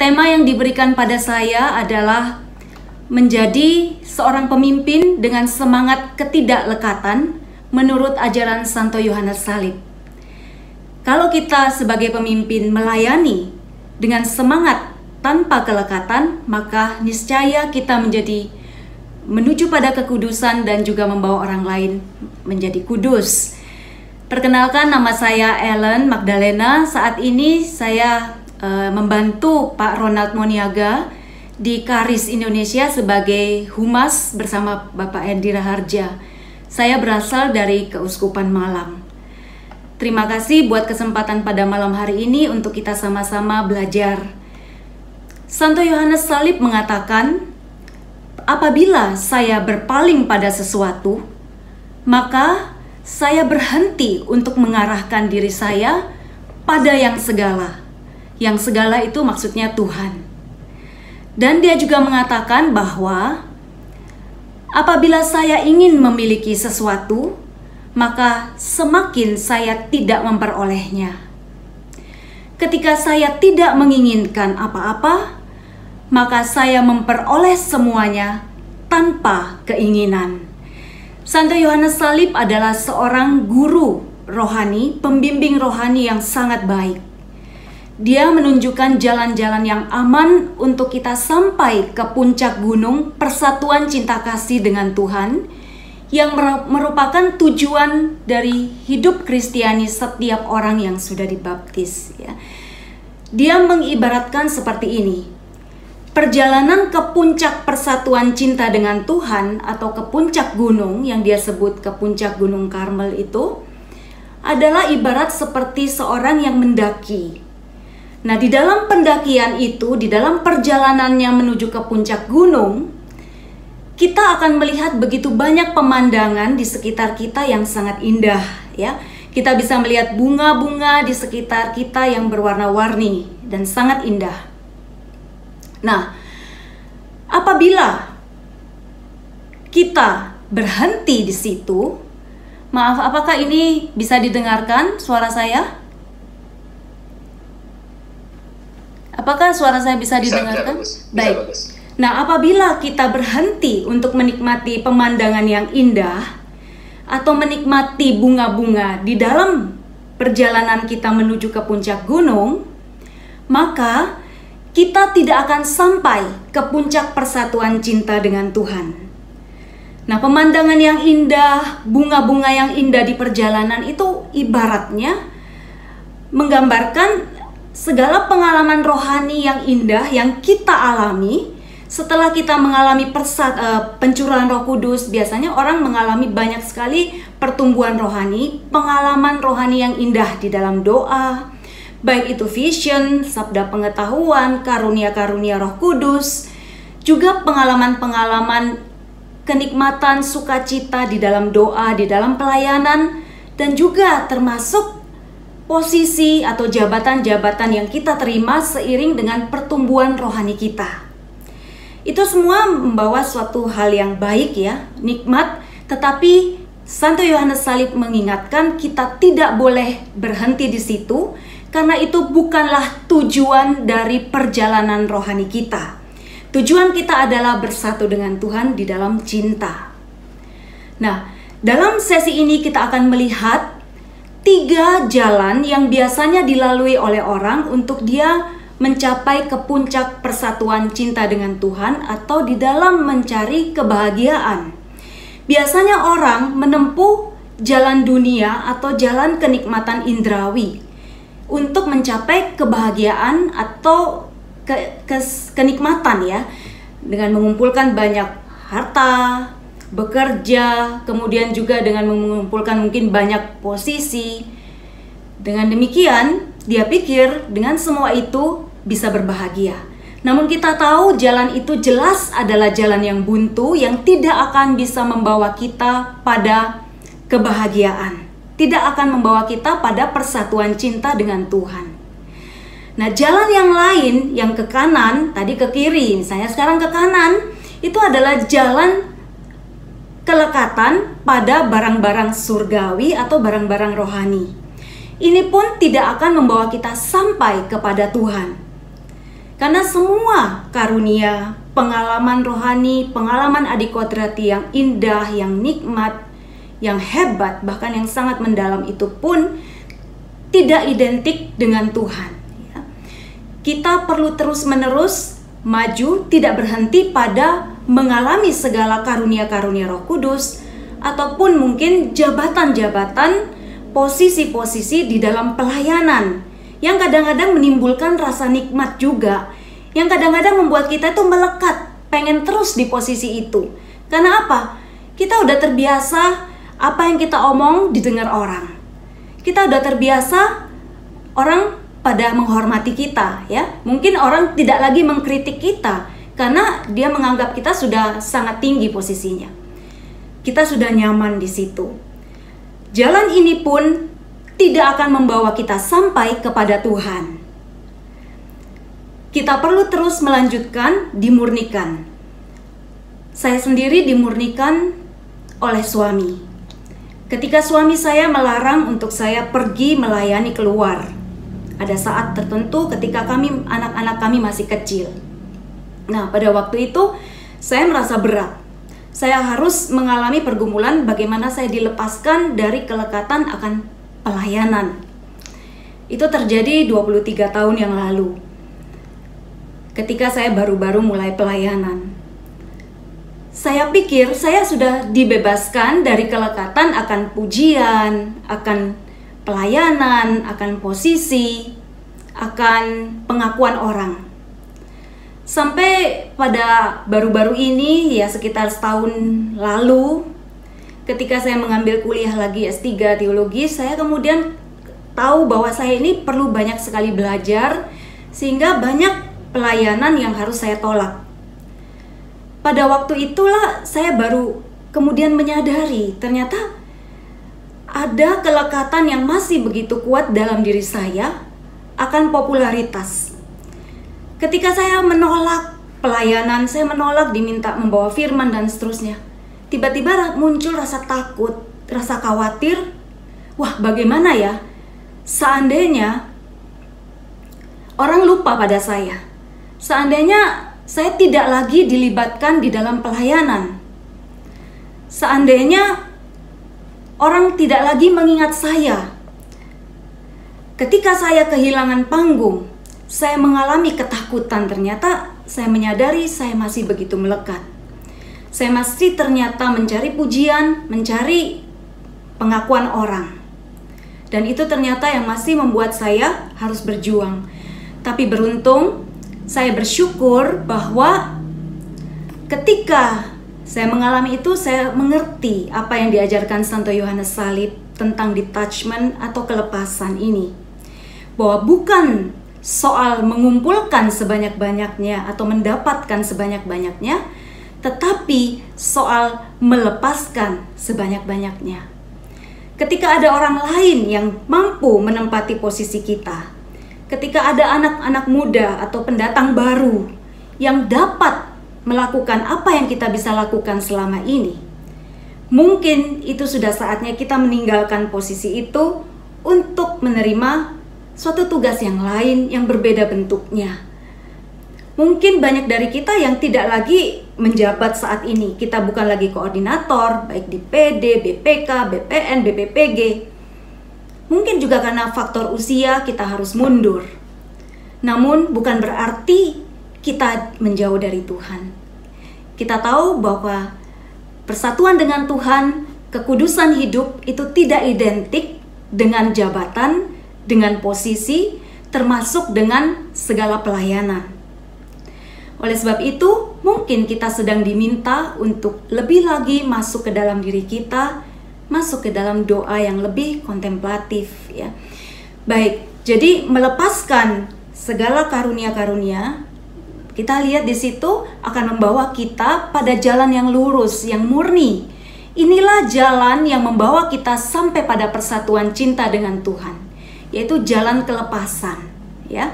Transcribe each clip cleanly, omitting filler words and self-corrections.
Tema yang diberikan pada saya adalah menjadi seorang pemimpin dengan semangat ketidaklekatan menurut ajaran Santo Yohanes Salib. Kalau kita sebagai pemimpin melayani dengan semangat tanpa kelekatan, maka niscaya kita menuju pada kekudusan dan juga membawa orang lain menjadi kudus. Perkenalkan, nama saya Ellen Magdalena. Saat ini saya membantu Pak Ronald Moniaga di Karis Indonesia sebagai humas bersama Bapak Edi Raharja. Saya berasal dari Keuskupan Malang. Terima kasih buat kesempatan pada malam hari ini untuk kita sama-sama belajar. Santo Yohanes Salib mengatakan, apabila saya berpaling pada sesuatu, maka saya berhenti untuk mengarahkan diri saya pada yang segala. Yang segala itu maksudnya Tuhan. Dan dia juga mengatakan bahwa apabila saya ingin memiliki sesuatu, maka semakin saya tidak memperolehnya. Ketika saya tidak menginginkan apa-apa, maka saya memperoleh semuanya tanpa keinginan. Santo Yohanes Salib adalah seorang guru rohani, pembimbing rohani yang sangat baik. Dia menunjukkan jalan-jalan yang aman untuk kita sampai ke puncak gunung persatuan cinta kasih dengan Tuhan, yang merupakan tujuan dari hidup Kristiani setiap orang yang sudah dibaptis. Dia mengibaratkan seperti ini. Perjalanan ke puncak persatuan cinta dengan Tuhan atau ke puncak gunung yang dia sebut ke puncak Gunung Karmel itu adalah ibarat seperti seorang yang mendaki. Nah, di dalam pendakian itu, di dalam perjalanannya menuju ke puncak gunung, kita akan melihat begitu banyak pemandangan di sekitar kita yang sangat indah, ya. Kita bisa melihat bunga-bunga di sekitar kita yang berwarna-warni dan sangat indah. Nah, apabila kita berhenti di situ, maaf, apakah ini bisa didengarkan suara saya? Apakah suara saya bisa didengarkan? Baik. Nah, apabila kita berhenti untuk menikmati pemandangan yang indah atau menikmati bunga-bunga di dalam perjalanan kita menuju ke puncak gunung, maka kita tidak akan sampai ke puncak persatuan cinta dengan Tuhan. Nah, pemandangan yang indah, bunga-bunga yang indah di perjalanan itu ibaratnya menggambarkan segala pengalaman rohani yang indah yang kita alami setelah kita mengalami pencurahan Roh Kudus. Biasanya orang mengalami banyak sekali pertumbuhan rohani, pengalaman rohani yang indah di dalam doa, baik itu vision, sabda pengetahuan, karunia-karunia Roh Kudus, juga pengalaman-pengalaman kenikmatan sukacita di dalam doa, di dalam pelayanan, dan juga termasuk posisi atau jabatan-jabatan yang kita terima seiring dengan pertumbuhan rohani kita. Itu semua membawa suatu hal yang baik, ya, nikmat, tetapi Santo Yohanes Salib mengingatkan kita tidak boleh berhenti di situ, karena itu bukanlah tujuan dari perjalanan rohani kita. Tujuan kita adalah bersatu dengan Tuhan di dalam cinta. Nah, dalam sesi ini kita akan melihat 3 jalan yang biasanya dilalui oleh orang untuk dia mencapai ke puncak persatuan cinta dengan Tuhan atau di dalam mencari kebahagiaan. Biasanya orang menempuh jalan dunia atau jalan kenikmatan indrawi untuk mencapai kebahagiaan atau kenikmatan, ya, dengan mengumpulkan banyak harta, bekerja, kemudian juga dengan mengumpulkan mungkin banyak posisi. Dengan demikian, dia pikir dengan semua itu bisa berbahagia. Namun kita tahu jalan itu jelas adalah jalan yang buntu, yang tidak akan bisa membawa kita pada kebahagiaan, tidak akan membawa kita pada persatuan cinta dengan Tuhan. Nah, jalan yang lain, yang ke kanan, tadi ke kiri, misalnya sekarang ke kanan, itu adalah jalan kelekatan pada barang-barang surgawi atau barang-barang rohani. Ini pun tidak akan membawa kita sampai kepada Tuhan. Karena semua karunia, pengalaman rohani, pengalaman adikodrati yang indah, yang nikmat, yang hebat, bahkan yang sangat mendalam itu pun tidak identik dengan Tuhan. Kita perlu terus-menerus maju, tidak berhenti pada mengalami segala karunia-karunia Roh Kudus, ataupun mungkin jabatan-jabatan, posisi-posisi di dalam pelayanan yang kadang-kadang menimbulkan rasa nikmat juga, yang kadang-kadang membuat kita itu melekat, pengen terus di posisi itu. Karena apa? Kita udah terbiasa apa yang kita omong didengar orang. Kita udah terbiasa orang pada menghormati kita, ya. Mungkin orang tidak lagi mengkritik kita karena dia menganggap kita sudah sangat tinggi posisinya. Kita sudah nyaman di situ. Jalan ini pun tidak akan membawa kita sampai kepada Tuhan. Kita perlu terus melanjutkan, dimurnikan. Saya sendiri dimurnikan oleh suami. Ketika suami saya melarang untuk saya pergi melayani keluar, ada saat tertentu ketika anak-anak kami masih kecil. Nah, pada waktu itu saya merasa berat. Saya harus mengalami pergumulan bagaimana saya dilepaskan dari kelekatan akan pelayanan. Itu terjadi 23 tahun yang lalu. Ketika saya baru-baru mulai pelayanan. Saya pikir saya sudah dibebaskan dari kelekatan akan pujian, akan pelayanan, akan posisi, akan pengakuan orang. Sampai pada baru-baru ini, ya sekitar setahun lalu, ketika saya mengambil kuliah lagi S3 teologi, saya kemudian tahu bahwa saya ini perlu banyak sekali belajar, sehingga banyak pelayanan yang harus saya tolak. Pada waktu itulah saya baru kemudian menyadari, ternyata ada kelekatan yang masih begitu kuat dalam diri saya akan popularitas. Ketika saya menolak pelayanan, saya menolak diminta membawa firman dan seterusnya, tiba-tiba muncul rasa takut, rasa khawatir. Wah, bagaimana ya seandainya orang lupa pada saya? Seandainya saya tidak lagi dilibatkan di dalam pelayanan. Seandainya orang tidak lagi mengingat saya. Ketika saya kehilangan panggung, saya mengalami ketakutan. Ternyata saya menyadari saya masih begitu melekat. Saya masih ternyata mencari pujian, mencari pengakuan orang. Dan itu ternyata yang masih membuat saya harus berjuang. Tapi beruntung, saya bersyukur bahwa ketika saya mengalami itu, saya mengerti apa yang diajarkan Santo Yohanes Salib tentang detachment atau kelepasan ini. Bahwa bukan soal mengumpulkan sebanyak-banyaknya atau mendapatkan sebanyak-banyaknya, tetapi soal melepaskan sebanyak-banyaknya. Ketika ada orang lain yang mampu menempati posisi kita, ketika ada anak-anak muda atau pendatang baru yang dapat melakukan apa yang kita bisa lakukan selama ini, mungkin itu sudah saatnya kita meninggalkan posisi itu untuk menerima suatu tugas yang lain yang berbeda bentuknya. Mungkin banyak dari kita yang tidak lagi menjabat saat ini. Kita bukan lagi koordinator, baik di PD, BPK, BPN, BPPG. Mungkin juga karena faktor usia kita harus mundur. Namun bukan berarti kita menjauh dari Tuhan. Kita tahu bahwa persatuan dengan Tuhan, kekudusan hidup itu tidak identik dengan jabatan, dengan posisi, termasuk dengan segala pelayanan. Oleh sebab itu, mungkin kita sedang diminta untuk lebih lagi masuk ke dalam diri kita, masuk ke dalam doa yang lebih kontemplatif, ya. Baik, jadi melepaskan segala karunia-karunia, kita lihat di situ akan membawa kita pada jalan yang lurus, yang murni. Inilah jalan yang membawa kita sampai pada persatuan cinta dengan Tuhan, yaitu jalan kelepasan, ya.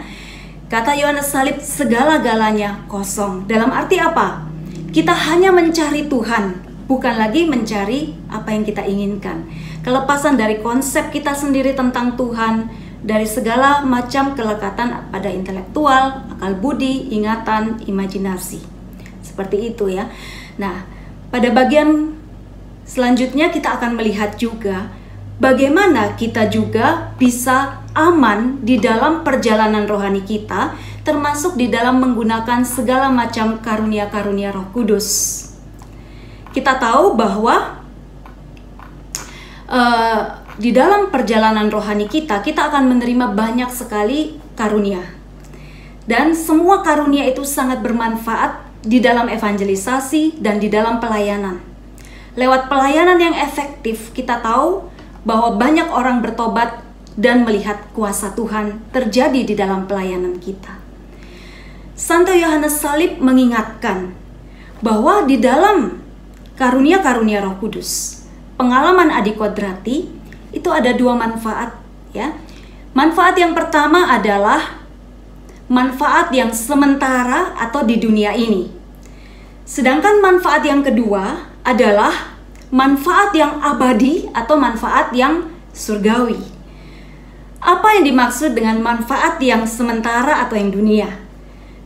Kata Yohanes Salib, segala-galanya kosong. Dalam arti apa? Kita hanya mencari Tuhan, bukan lagi mencari apa yang kita inginkan. Kelepasan dari konsep kita sendiri tentang Tuhan, dari segala macam kelekatan pada intelektual, akal budi, ingatan, imajinasi. Seperti itu ya. Nah, pada bagian selanjutnya kita akan melihat juga bagaimana kita juga bisa aman di dalam perjalanan rohani kita, termasuk di dalam menggunakan segala macam karunia-karunia Roh Kudus. Kita tahu bahwa di dalam perjalanan rohani kita akan menerima banyak sekali karunia. Dan semua karunia itu sangat bermanfaat di dalam evangelisasi dan di dalam pelayanan. Lewat pelayanan yang efektif, kita tahu bahwa banyak orang bertobat dan melihat kuasa Tuhan terjadi di dalam pelayanan kita. Santo Yohanes Salib mengingatkan bahwa di dalam karunia-karunia Roh Kudus, pengalaman adikodrati, itu ada dua manfaat ya. Manfaat yang pertama adalah manfaat yang sementara atau di dunia ini. Sedangkan manfaat yang kedua adalah manfaat yang abadi atau manfaat yang surgawi. Apa yang dimaksud dengan manfaat yang sementara atau yang dunia?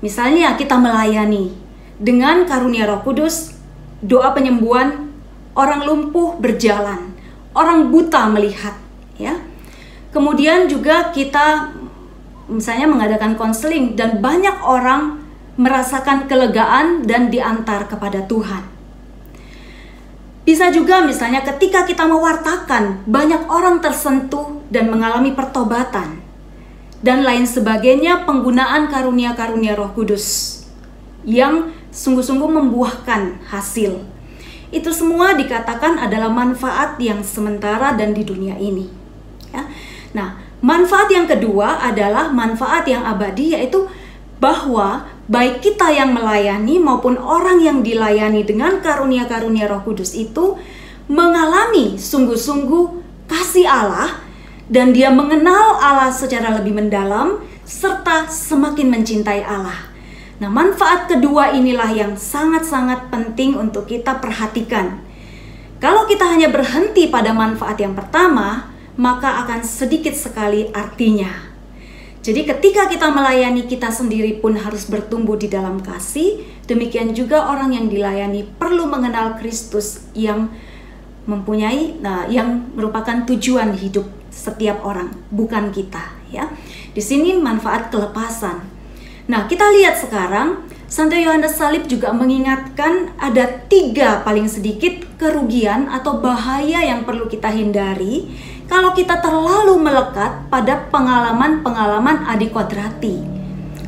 Misalnya kita melayani dengan karunia Roh Kudus, doa penyembuhan, orang lumpuh berjalan, orang buta melihat, ya. Kemudian juga kita misalnya mengadakan konseling dan banyak orang merasakan kelegaan dan diantar kepada Tuhan. Bisa juga misalnya ketika kita mewartakan, banyak orang tersentuh dan mengalami pertobatan. Dan lain sebagainya, penggunaan karunia-karunia Roh Kudus yang sungguh-sungguh membuahkan hasil. Itu semua dikatakan adalah manfaat yang sementara dan di dunia ini. Ya. Nah, manfaat yang kedua adalah manfaat yang abadi, yaitu bahwa baik kita yang melayani maupun orang yang dilayani dengan karunia-karunia Roh Kudus itu mengalami sungguh-sungguh kasih Allah, dan dia mengenal Allah secara lebih mendalam serta semakin mencintai Allah. Nah, manfaat kedua inilah yang sangat-sangat penting untuk kita perhatikan. Kalau kita hanya berhenti pada manfaat yang pertama, maka akan sedikit sekali artinya. Jadi ketika kita melayani, kita sendiri pun harus bertumbuh di dalam kasih. Demikian juga orang yang dilayani perlu mengenal Kristus yang yang merupakan tujuan hidup setiap orang, bukan kita, ya. Di sini manfaat kelepasan. Nah, kita lihat sekarang Santo Yohanes Salib juga mengingatkan ada 3 paling sedikit kerugian atau bahaya yang perlu kita hindari kalau kita terlalu melekat pada pengalaman-pengalaman adikodrati.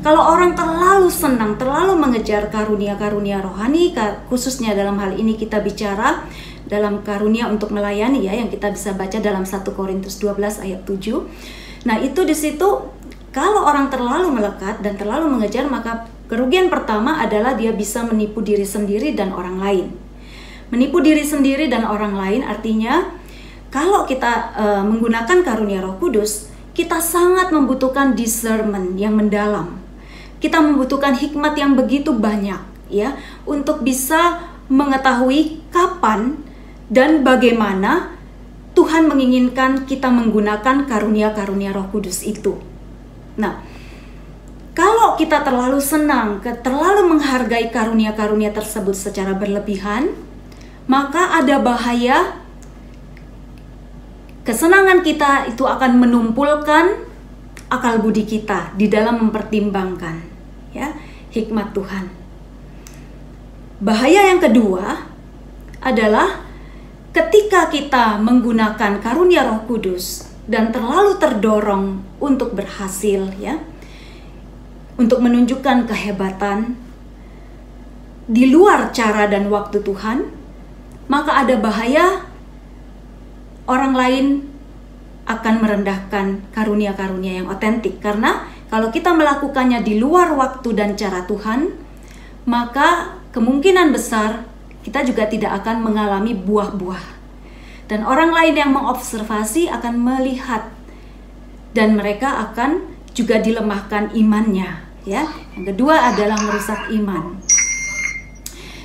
Kalau orang terlalu senang, terlalu mengejar karunia-karunia rohani, khususnya dalam hal ini kita bicara dalam karunia untuk melayani, ya, yang kita bisa baca dalam 1 Korintus 12 ayat 7. Nah, itu di situ kalau orang terlalu melekat dan terlalu mengejar, maka kerugian pertama adalah dia bisa menipu diri sendiri dan orang lain. Menipu diri sendiri dan orang lain artinya kalau kita menggunakan karunia Roh Kudus, kita sangat membutuhkan discernment yang mendalam. Kita membutuhkan hikmat yang begitu banyak, ya, untuk bisa mengetahui kapan dan bagaimana Tuhan menginginkan kita menggunakan karunia-karunia Roh Kudus itu. Nah, kalau kita terlalu senang, terlalu menghargai karunia-karunia tersebut secara berlebihan, maka ada bahaya kesenangan kita itu akan menumpulkan akal budi kita di dalam mempertimbangkan, ya, hikmat Tuhan. Bahaya yang kedua adalah ketika kita menggunakan karunia Roh Kudus dan terlalu terdorong untuk berhasil, ya, untuk menunjukkan kehebatan di luar cara dan waktu Tuhan, maka ada bahaya orang lain akan merendahkan karunia-karunia yang otentik. Karena kalau kita melakukannya di luar waktu dan cara Tuhan, maka kemungkinan besar kita juga tidak akan mengalami buah-buah. Dan orang lain yang mengobservasi akan melihat dan mereka akan juga dilemahkan imannya, ya. Yang kedua adalah merusak iman.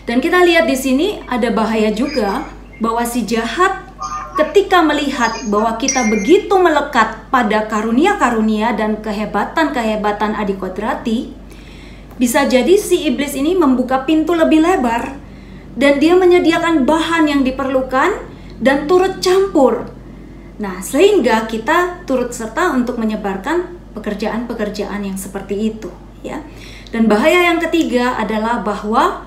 Dan kita lihat di sini ada bahaya juga bahwa si jahat ketika melihat bahwa kita begitu melekat pada karunia-karunia dan kehebatan-kehebatan adikodrati, bisa jadi si iblis ini membuka pintu lebih lebar dan dia menyediakan bahan yang diperlukan dan turut campur. Nah, sehingga kita turut serta untuk menyebarkan pekerjaan-pekerjaan yang seperti itu, ya. Dan bahaya yang ketiga adalah bahwa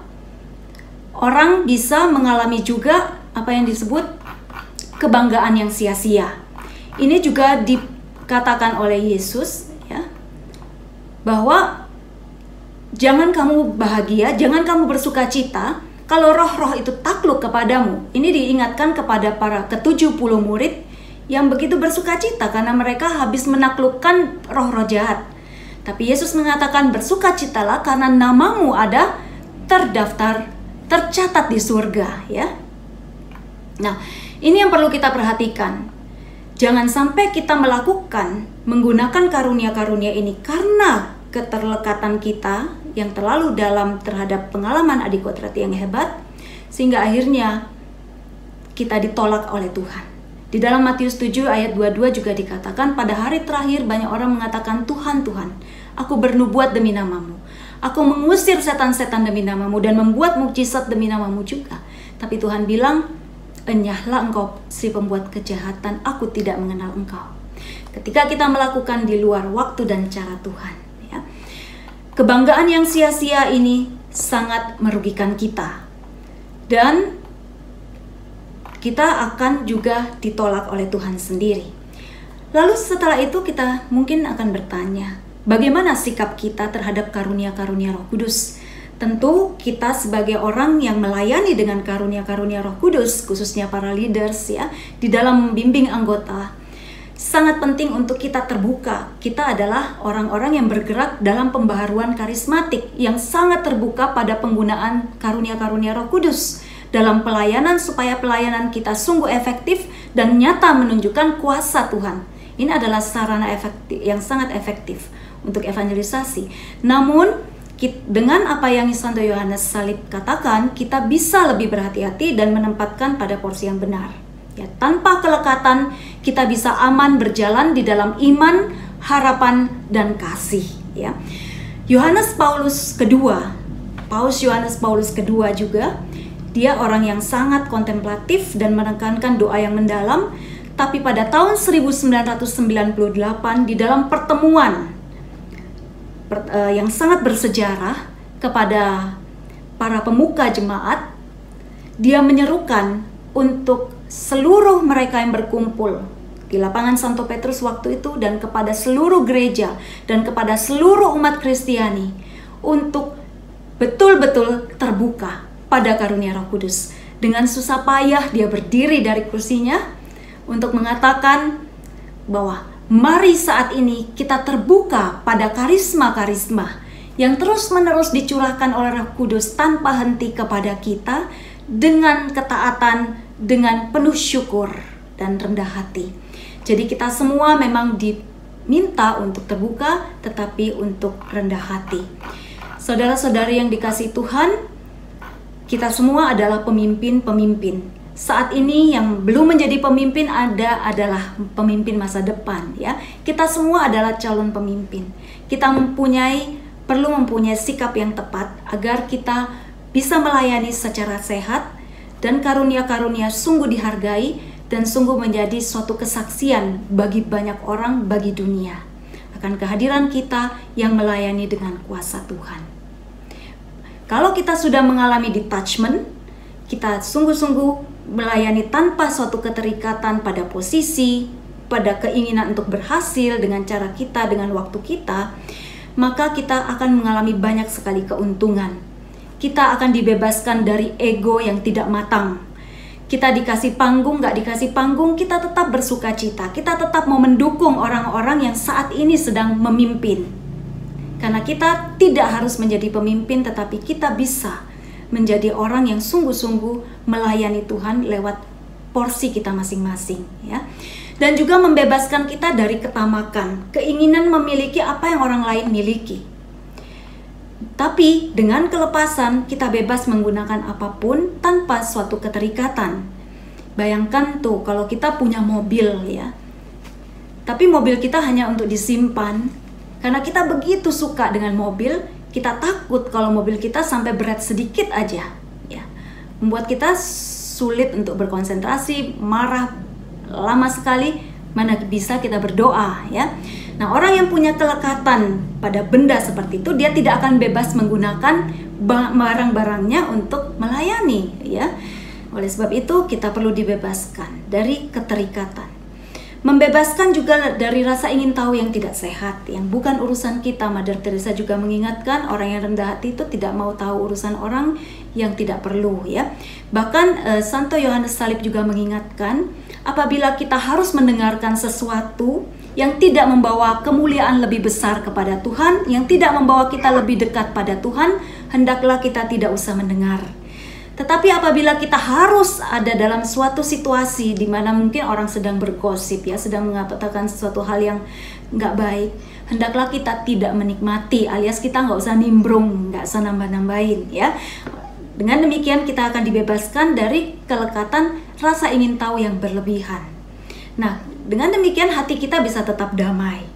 orang bisa mengalami juga apa yang disebut kebanggaan yang sia-sia. Ini juga dikatakan oleh Yesus, ya, bahwa jangan kamu bahagia, jangan kamu bersukacita kalau roh-roh itu takluk kepadamu. Ini diingatkan kepada para ke-70 murid yang begitu bersukacita karena mereka habis menaklukkan roh-roh jahat. Tapi Yesus mengatakan bersukacitalah karena namamu ada tercatat di surga, ya. Nah, ini yang perlu kita perhatikan. Jangan sampai kita menggunakan karunia-karunia ini karena keterlekatan kita yang terlalu dalam terhadap pengalaman adikodrati yang hebat, sehingga akhirnya kita ditolak oleh Tuhan. Di dalam Matius 7 ayat 22 juga dikatakan, pada hari terakhir banyak orang mengatakan, Tuhan, Tuhan, aku bernubuat demi namamu. Aku mengusir setan-setan demi namamu dan membuat mukjizat demi namamu juga. Tapi Tuhan bilang, enyahlah engkau si pembuat kejahatan, aku tidak mengenal engkau. Ketika kita melakukan di luar waktu dan cara Tuhan, ya, kebanggaan yang sia-sia ini sangat merugikan kita. Dan kita akan juga ditolak oleh Tuhan sendiri. Lalu setelah itu kita mungkin akan bertanya, bagaimana sikap kita terhadap karunia-karunia Roh Kudus? Tentu kita sebagai orang yang melayani dengan karunia-karunia Roh Kudus, khususnya para leaders, ya, di dalam membimbing anggota, sangat penting untuk kita terbuka. Kita adalah orang-orang yang bergerak dalam pembaharuan karismatik yang sangat terbuka pada penggunaan karunia-karunia Roh Kudus dalam pelayanan supaya pelayanan kita sungguh efektif dan nyata menunjukkan kuasa Tuhan. Ini adalah sarana efektif yang sangat efektif untuk evangelisasi. Namun dengan apa yang Santo Yohanes Salib katakan, kita bisa lebih berhati-hati dan menempatkan pada porsi yang benar. Ya, tanpa kelekatan kita bisa aman berjalan di dalam iman, harapan, dan kasih. Ya. Paus Yohanes Paulus II juga, dia orang yang sangat kontemplatif dan menekankan doa yang mendalam. Tapi pada tahun 1998 di dalam pertemuan yang sangat bersejarah kepada para pemuka jemaat, dia menyerukan untuk seluruh mereka yang berkumpul di lapangan Santo Petrus waktu itu dan kepada seluruh gereja dan kepada seluruh umat Kristiani untuk betul-betul terbuka pada karunia Roh Kudus. Dengan susah payah dia berdiri dari kursinya untuk mengatakan bahwa mari saat ini kita terbuka pada karisma-karisma yang terus-menerus dicurahkan oleh Roh Kudus tanpa henti kepada kita dengan ketaatan, dengan penuh syukur dan rendah hati. Jadi kita semua memang diminta untuk terbuka tetapi untuk rendah hati. Saudara-saudari yang dikasihi Tuhan, kita semua adalah pemimpin-pemimpin. Saat ini yang belum menjadi pemimpin adalah pemimpin masa depan, ya. Kita semua adalah calon pemimpin. Kita perlu mempunyai sikap yang tepat agar kita bisa melayani secara sehat dan karunia-karunia sungguh dihargai dan sungguh menjadi suatu kesaksian bagi banyak orang, bagi dunia akan kehadiran kita yang melayani dengan kuasa Tuhan. Kalau kita sudah mengalami detachment, kita sungguh-sungguh melayani tanpa suatu keterikatan pada posisi, pada keinginan untuk berhasil dengan cara kita, dengan waktu kita, maka kita akan mengalami banyak sekali keuntungan. Kita akan dibebaskan dari ego yang tidak matang. Kita dikasih panggung, nggak dikasih panggung, kita tetap bersuka cita. Kita tetap mau mendukung orang-orang yang saat ini sedang memimpin. Karena kita tidak harus menjadi pemimpin, tetapi kita bisa menjadi orang yang sungguh-sungguh melayani Tuhan lewat porsi kita masing-masing, ya. Dan juga membebaskan kita dari ketamakan, keinginan memiliki apa yang orang lain miliki. Tapi dengan kelepasan kita bebas menggunakan apapun tanpa suatu keterikatan. Bayangkan tuh kalau kita punya mobil ya, tapi mobil kita hanya untuk disimpan. Karena kita begitu suka dengan mobil, kita takut kalau mobil kita sampai berat sedikit aja ya, membuat kita sulit untuk berkonsentrasi, marah lama sekali, mana bisa kita berdoa ya. Nah, orang yang punya kelekatan pada benda seperti itu, dia tidak akan bebas menggunakan barang-barangnya untuk melayani ya. Oleh sebab itu kita perlu dibebaskan dari keterikatan. Membebaskan juga dari rasa ingin tahu yang tidak sehat, yang bukan urusan kita. Mother Teresa juga mengingatkan orang yang rendah hati itu tidak mau tahu urusan orang yang tidak perlu ya. Bahkan Santo Yohanes Salib juga mengingatkan, apabila kita harus mendengarkan sesuatu yang tidak membawa kemuliaan lebih besar kepada Tuhan, yang tidak membawa kita lebih dekat pada Tuhan, hendaklah kita tidak usah mendengar. Tetapi apabila kita harus ada dalam suatu situasi di mana mungkin orang sedang bergosip ya, sedang mengatakan sesuatu hal yang nggak baik, hendaklah kita tidak menikmati, alias kita nggak usah nimbrung, nggak usah nambah-nambahin ya. Dengan demikian kita akan dibebaskan dari kelekatan rasa ingin tahu yang berlebihan. Nah, dengan demikian hati kita bisa tetap damai.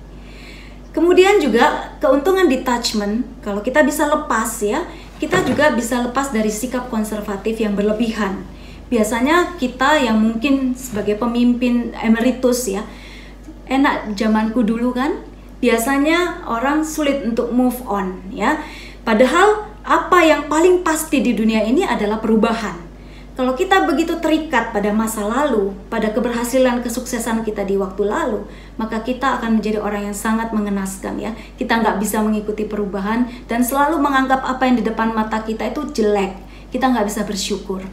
Kemudian juga keuntungan detachment, kalau kita bisa lepas ya, kita juga bisa lepas dari sikap konservatif yang berlebihan. Biasanya kita yang mungkin sebagai pemimpin emeritus ya, enak zamanku dulu kan, biasanya orang sulit untuk move on ya. Padahal apa yang paling pasti di dunia ini adalah perubahan. Kalau kita begitu terikat pada masa lalu, pada keberhasilan kesuksesan kita di waktu lalu, maka kita akan menjadi orang yang sangat mengenaskan ya. Kita nggak bisa mengikuti perubahan dan selalu menganggap apa yang di depan mata kita itu jelek. Kita nggak bisa bersyukur.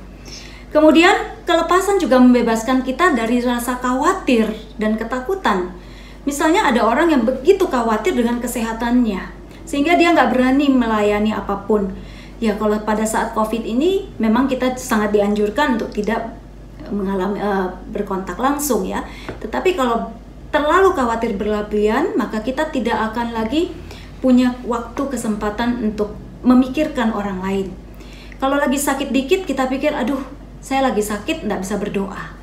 Kemudian kelepasan juga membebaskan kita dari rasa khawatir dan ketakutan. Misalnya ada orang yang begitu khawatir dengan kesehatannya, sehingga dia nggak berani melayani apapun. Ya, kalau pada saat COVID ini memang kita sangat dianjurkan untuk tidak mengalami berkontak langsung ya. Tetapi kalau terlalu khawatir berlebihan, maka kita tidak akan lagi punya waktu kesempatan untuk memikirkan orang lain. Kalau lagi sakit dikit, kita pikir, aduh, saya lagi sakit, nggak bisa berdoa.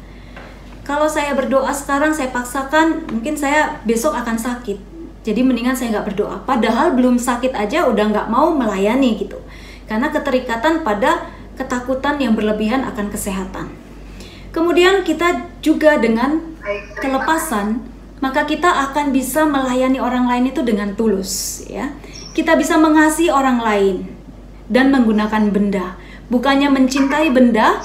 Kalau saya berdoa sekarang, saya paksakan, mungkin saya besok akan sakit. Jadi mendingan saya nggak berdoa. Padahal belum sakit aja udah nggak mau melayani gitu. Karena keterikatan pada ketakutan yang berlebihan akan kesehatan. Kemudian kita juga dengan kelepasan, maka kita akan bisa melayani orang lain itu dengan tulus ya. Kita bisa mengasihi orang lain dan menggunakan benda, bukannya mencintai benda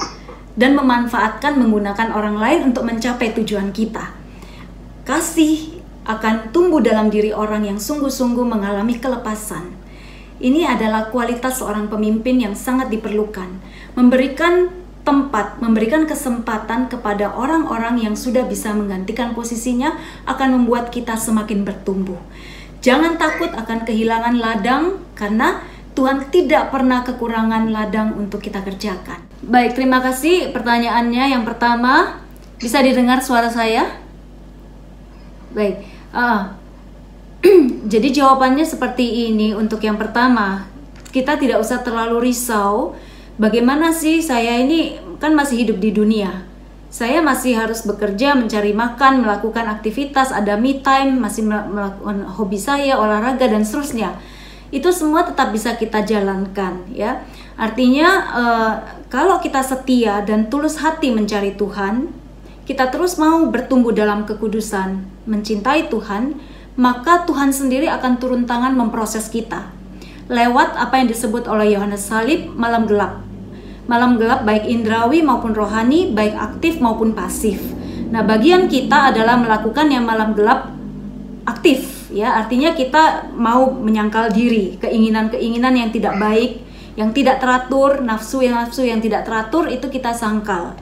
dan memanfaatkan menggunakan orang lain untuk mencapai tujuan kita. Kasih akan tumbuh dalam diri orang yang sungguh-sungguh mengalami kelepasan. Ini adalah kualitas seorang pemimpin yang sangat diperlukan. Memberikan tempat, memberikan kesempatan kepada orang-orang yang sudah bisa menggantikan posisinya akan membuat kita semakin bertumbuh. Jangan takut akan kehilangan ladang, karena Tuhan tidak pernah kekurangan ladang untuk kita kerjakan. Baik, terima kasih pertanyaannya. Yang pertama, bisa didengar suara saya? Baik, jadi jawabannya seperti ini. Untuk yang pertama, kita tidak usah terlalu risau. Bagaimana sih saya ini kan masih hidup di dunia. Saya masih harus bekerja, mencari makan, melakukan aktivitas, ada me time, masih melakukan hobi saya, olahraga dan seterusnya. Itu semua tetap bisa kita jalankan ya. Artinya kalau kita setia dan tulus hati mencari Tuhan, kita terus mau bertumbuh dalam kekudusan, mencintai Tuhan, maka Tuhan sendiri akan turun tangan memproses kita lewat apa yang disebut oleh Yohanes Salib, malam gelap. Malam gelap baik indrawi maupun rohani, baik aktif maupun pasif. Nah, bagian kita adalah melakukan yang malam gelap aktif ya, artinya kita mau menyangkal diri, keinginan-keinginan yang tidak baik, yang tidak teratur, nafsu yang tidak teratur itu kita sangkal.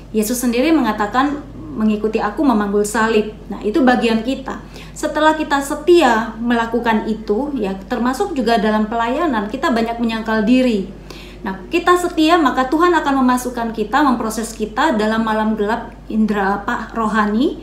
Yesus sendiri mengatakan, mengikuti aku memanggul salib. Nah, itu bagian kita. Setelah kita setia melakukan itu, ya termasuk juga dalam pelayanan, kita banyak menyangkal diri. Nah, kita setia, maka Tuhan akan memasukkan kita, memproses kita dalam malam gelap indra rohani,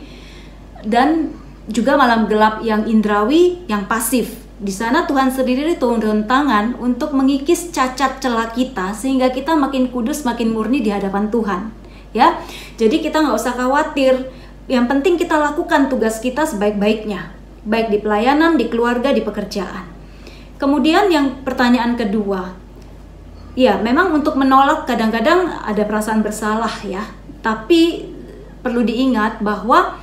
dan juga malam gelap yang indrawi, yang pasif. Di sana Tuhan sendiri turun tangan untuk mengikis cacat celah kita, sehingga kita makin kudus, makin murni di hadapan Tuhan. ya. Jadi kita nggak usah khawatir. Yang penting kita lakukan tugas kita sebaik-baiknya, baik di pelayanan, di keluarga, di pekerjaan. Kemudian yang pertanyaan kedua, ya memang untuk menolak kadang-kadang ada perasaan bersalah ya. Tapi perlu diingat bahwa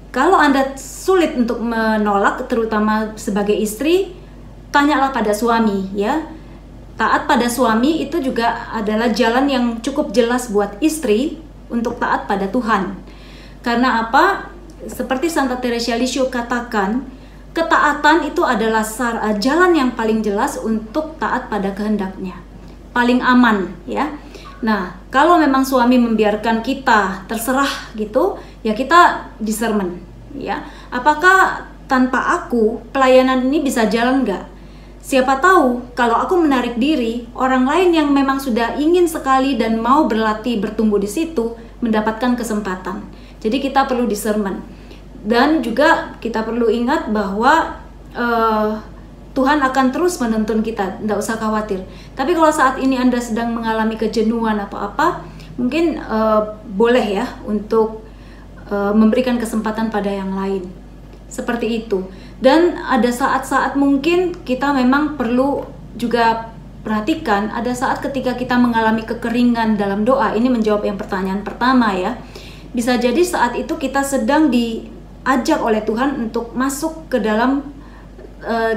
kalau Anda sulit untuk menolak, terutama sebagai istri, tanyalah pada suami ya. Taat pada suami itu juga adalah jalan yang cukup jelas buat istri untuk taat pada Tuhan. Karena apa? Seperti Santa Teresa Lisieux katakan, ketaatan itu adalah jalan yang paling jelas untuk taat pada kehendaknya. Paling aman ya. Nah, kalau memang suami membiarkan kita terserah gitu, ya kita discernment ya. Apakah tanpa aku pelayanan ini bisa jalan nggak? Siapa tahu kalau aku menarik diri, orang lain yang memang sudah ingin sekali dan mau berlatih bertumbuh di situ mendapatkan kesempatan. Jadi kita perlu discernment. Dan juga kita perlu ingat bahwa Tuhan akan terus menuntun kita, tidak usah khawatir. Tapi kalau saat ini Anda sedang mengalami kejenuhan atau apa, mungkin boleh ya untuk memberikan kesempatan pada yang lain. Seperti itu. Dan ada saat-saat mungkin kita memang perlu juga perhatikan, ada saat ketika kita mengalami kekeringan dalam doa. Ini menjawab yang pertanyaan pertama ya. Bisa jadi saat itu kita sedang diajak oleh Tuhan untuk masuk ke dalam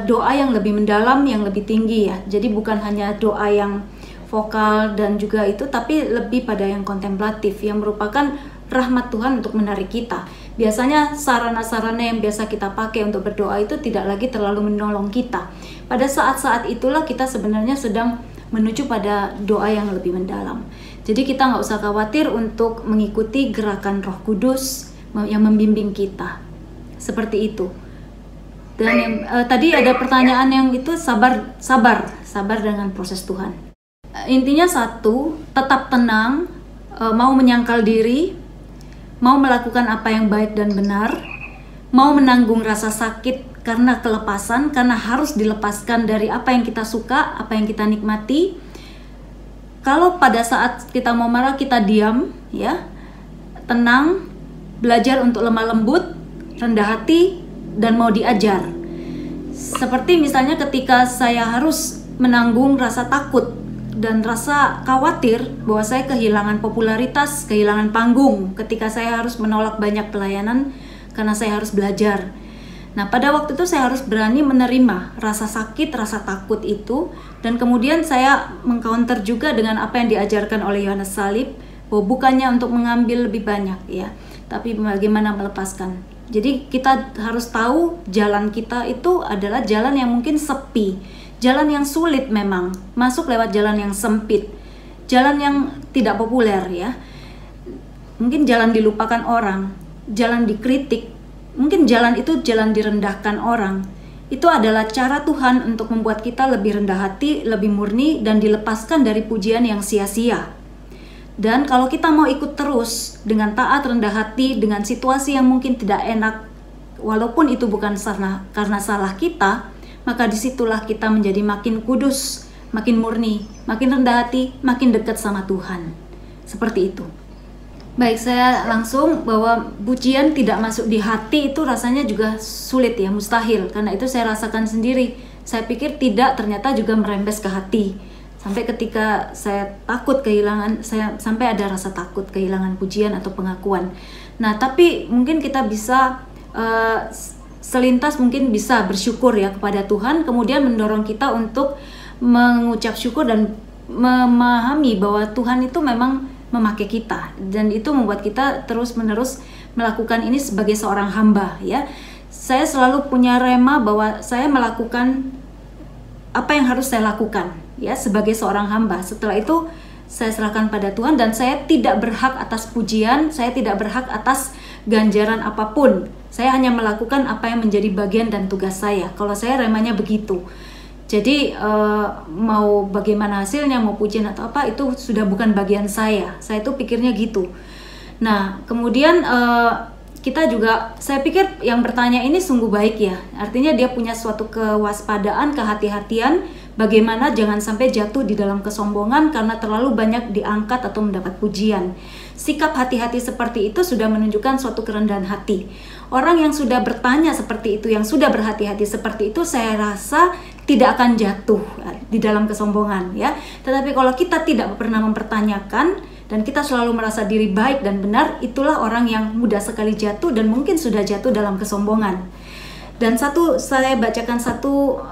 doa yang lebih mendalam, yang lebih tinggi ya. Jadi bukan hanya doa yang vokal dan juga itu, tapi lebih pada yang kontemplatif, yang merupakan rahmat Tuhan untuk menarik kita. Biasanya sarana-sarana yang biasa kita pakai untuk berdoa itu tidak lagi terlalu menolong kita. Pada saat-saat itulah kita sebenarnya sedang menuju pada doa yang lebih mendalam. Jadi kita nggak usah khawatir untuk mengikuti gerakan Roh Kudus yang membimbing kita. Seperti itu. Dan tadi ada pertanyaan yang itu sabar dengan proses Tuhan. Intinya satu, tetap tenang, mau menyangkal diri, mau melakukan apa yang baik dan benar, mau menanggung rasa sakit karena kelepasan, karena harus dilepaskan dari apa yang kita suka, apa yang kita nikmati. Kalau pada saat kita mau marah kita diam, ya, tenang, belajar untuk lemah lembut, rendah hati, dan mau diajar. Seperti misalnya ketika saya harus menanggung rasa takut dan rasa khawatir bahwa saya kehilangan popularitas, kehilangan panggung ketika saya harus menolak banyak pelayanan karena saya harus belajar. Nah, pada waktu itu saya harus berani menerima rasa sakit, rasa takut itu, dan kemudian saya mengcounter juga dengan apa yang diajarkan oleh Yohanes Salib, bahwa bukannya untuk mengambil lebih banyak ya, tapi bagaimana melepaskan. Jadi kita harus tahu jalan kita itu adalah jalan yang mungkin sepi, jalan yang sulit memang, masuk lewat jalan yang sempit, jalan yang tidak populer ya. Mungkin jalan dilupakan orang, jalan dikritik, mungkin jalan itu jalan direndahkan orang. Itu adalah cara Tuhan untuk membuat kita lebih rendah hati, lebih murni, dan dilepaskan dari pujian yang sia-sia. Dan kalau kita mau ikut terus dengan taat, rendah hati, dengan situasi yang mungkin tidak enak, walaupun itu bukan karena salah kita, maka disitulah kita menjadi makin kudus, makin murni, makin rendah hati, makin dekat sama Tuhan. Seperti itu. Baik, saya langsung bahwa pujian tidak masuk di hati itu rasanya juga sulit ya, mustahil. Karena itu saya rasakan sendiri. Saya pikir tidak, ternyata juga merembes ke hati. Sampai ketika saya takut kehilangan, saya sampai ada rasa takut kehilangan pujian atau pengakuan. Nah, tapi mungkin kita bisa selintas mungkin bisa bersyukur ya kepada Tuhan, kemudian mendorong kita untuk mengucap syukur dan memahami bahwa Tuhan itu memang memakai kita, dan itu membuat kita terus-menerus melakukan ini sebagai seorang hamba ya. Saya selalu punya rema bahwa saya melakukan apa yang harus saya lakukan ya sebagai seorang hamba. Setelah itu saya serahkan pada Tuhan, dan saya tidak berhak atas pujian, saya tidak berhak atas ganjaran apapun. Saya hanya melakukan apa yang menjadi bagian dan tugas saya. Kalau saya remanya begitu. Jadi mau bagaimana hasilnya, mau pujian atau apa, itu sudah bukan bagian saya. Saya tuh pikirnya gitu. Nah, kemudian kita juga, saya pikir yang bertanya ini sungguh baik ya. Artinya dia punya suatu kewaspadaan, kehati-hatian, bagaimana jangan sampai jatuh di dalam kesombongan karena terlalu banyak diangkat atau mendapat pujian. sikap hati-hati seperti itu sudah menunjukkan suatu kerendahan hati. Orang yang sudah bertanya seperti itu, yang sudah berhati-hati seperti itu, saya rasa tidak akan jatuh di dalam kesombongan, ya. Tetapi kalau kita tidak pernah mempertanyakan dan kita selalu merasa diri baik dan benar, itulah orang yang mudah sekali jatuh dan mungkin sudah jatuh dalam kesombongan. Dan saya bacakan satu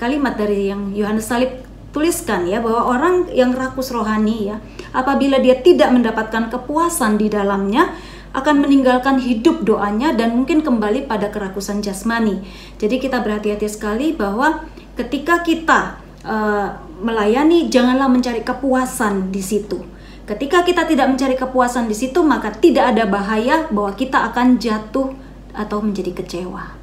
kalimat dari yang Yohanes Salib tuliskan, ya, bahwa orang yang rakus rohani, ya, apabila dia tidak mendapatkan kepuasan di dalamnya, akan meninggalkan hidup doanya dan mungkin kembali pada kerakusan jasmani. Jadi kita berhati-hati sekali bahwa ketika kita melayani, janganlah mencari kepuasan di situ. Ketika kita tidak mencari kepuasan di situ, maka tidak ada bahaya bahwa kita akan jatuh atau menjadi kecewa.